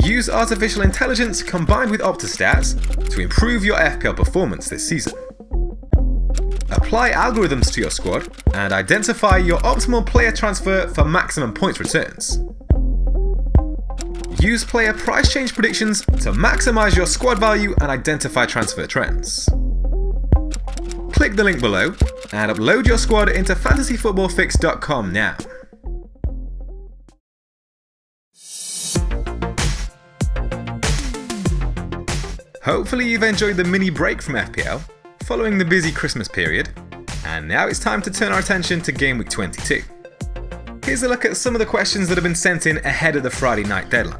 Use artificial intelligence combined with Optastats to improve your FPL performance this season. Apply algorithms to your squad and identify your optimal player transfer for maximum points returns. Use player price change predictions to maximize your squad value and identify transfer trends. Click the link below and upload your squad into fantasyfootballfix.com now. Hopefully you've enjoyed the mini break from FPL following the busy Christmas period, and now it's time to turn our attention to Gameweek22. Here's a look at some of the questions that have been sent in ahead of the Friday night deadline.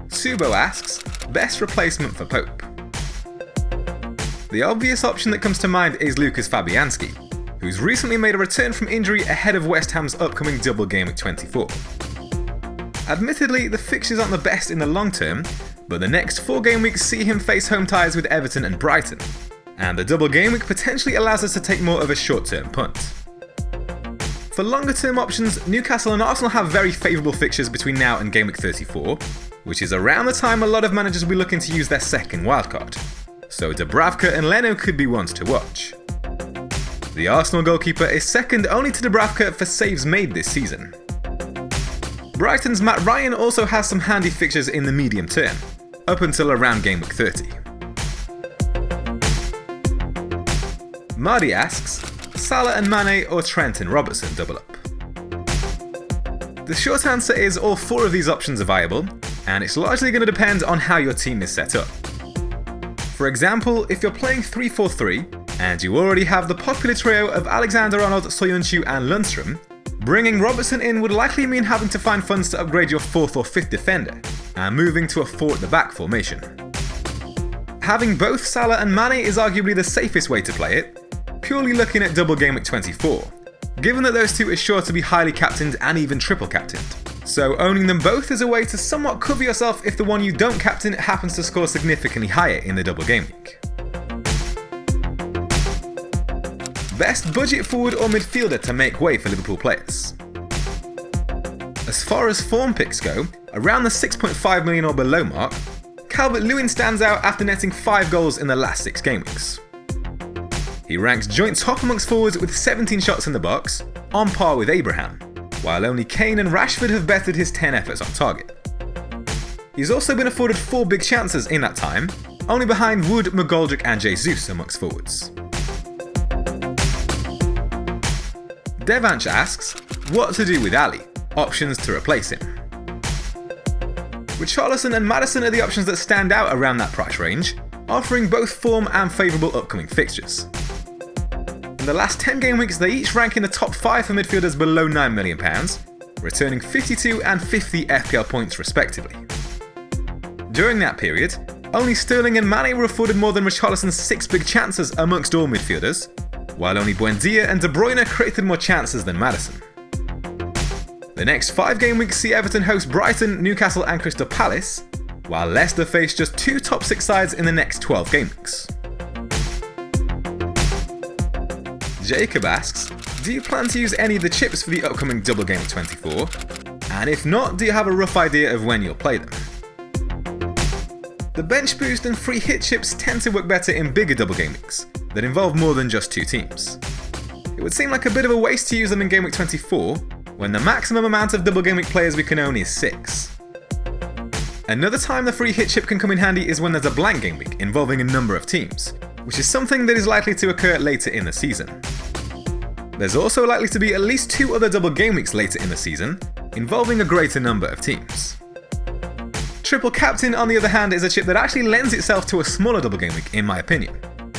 Subho asks, best replacement for Pope? The obvious option that comes to mind is Lucas Fabianski, who's recently made a return from injury ahead of West Ham's upcoming double Gameweek24. Admittedly, the fixtures aren't the best in the long term, but the next 4 game weeks see him face home ties with Everton and Brighton, and the double game week potentially allows us to take more of a short-term punt. For longer-term options, Newcastle and Arsenal have very favourable fixtures between now and game week 34, which is around the time a lot of managers will be looking to use their second wildcard, so Dubravka and Leno could be ones to watch. The Arsenal goalkeeper is second only to Dubravka for saves made this season. Brighton's Matt Ryan also has some handy fixtures in the medium term, up until around game week 30. Mahdi asks, Salah and Mane or Trent and Robertson double up? The short answer is all 4 of these options are viable, and it's largely going to depend on how your team is set up. For example, if you're playing 3-4-3, and you already have the popular trio of Alexander-Arnold, Soyuncu and Lundstram, bringing Robertson in would likely mean having to find funds to upgrade your 4th or 5th defender, and moving to a 4 at the back formation. Having both Salah and Mane is arguably the safest way to play it, purely looking at double game week 24, given that those two are sure to be highly captained and even triple captained. So owning them both is a way to somewhat cover yourself if the one you don't captain happens to score significantly higher in the double game week. Best budget forward or midfielder to make way for Liverpool players? As far as form picks go, around the 6.5 million or below mark, Calvert-Lewin stands out after netting 5 goals in the last 6 game weeks. He ranks joint top amongst forwards with 17 shots in the box, on par with Abraham, while only Kane and Rashford have bettered his 10 efforts on target. He's also been afforded 4 big chances in that time, only behind Wood, McGoldrick and Jesus amongst forwards. Devansh asks, what to do with Alli? Options to replace him. Richarlison and Maddison are the options that stand out around that price range, offering both form and favourable upcoming fixtures. In the last 10 game weeks, they each rank in the top 5 for midfielders below £9 million, returning 52 and 50 FPL points respectively. During that period, only Sterling and Mane were afforded more than Richarlison's 6 big chances amongst all midfielders, while only Buendia and De Bruyne created more chances than Maddison. The next 5 game weeks see Everton host Brighton, Newcastle and Crystal Palace, while Leicester face just 2 top 6 sides in the next 12 game weeks. Jacob asks, do you plan to use any of the chips for the upcoming double game of 24? And if not, do you have a rough idea of when you'll play them? The bench boost and free hit chips tend to work better in bigger double game weeks that involve more than just 2 teams. It would seem like a bit of a waste to use them in game week 24, when the maximum amount of double game week players we can own is 6. Another time the free hit chip can come in handy is when there's a blank game week involving a number of teams, which is something that is likely to occur later in the season. There's also likely to be at least 2 other double game weeks later in the season, involving a greater number of teams. Triple Captain, on the other hand, is a chip that actually lends itself to a smaller double game week, in my opinion.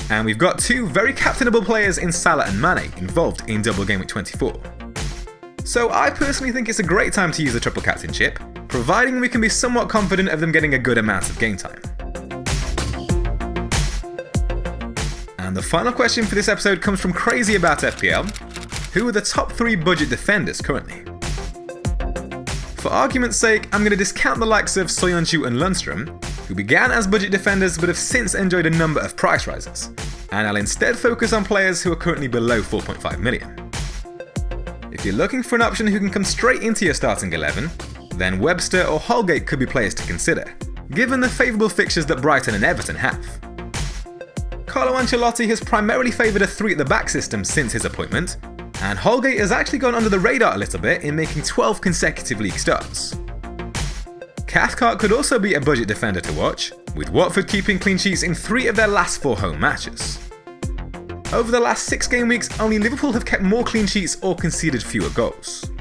And we've got 2 very captainable players in Salah and Mane involved in double game week 24. So I personally think it's a great time to use the Triple Captain chip, providing we can be somewhat confident of them getting a good amount of game time. And the final question for this episode comes from CrazyabtFPL. Who are the top 3 budget defenders currently? For argument's sake, I'm going to discount the likes of Soyuncu and Lundstram, who began as budget defenders but have since enjoyed a number of price rises, and I'll instead focus on players who are currently below 4.5 million. If you're looking for an option who can come straight into your starting 11, then Webster or Holgate could be players to consider, given the favourable fixtures that Brighton and Everton have. Carlo Ancelotti has primarily favoured a 3 at the back system since his appointment, and Holgate has actually gone under the radar a little bit in making 12 consecutive league starts. Cathcart could also be a budget defender to watch, with Watford keeping clean sheets in 3 of their last 4 home matches. Over the last 6 game weeks, only Liverpool have kept more clean sheets or conceded fewer goals.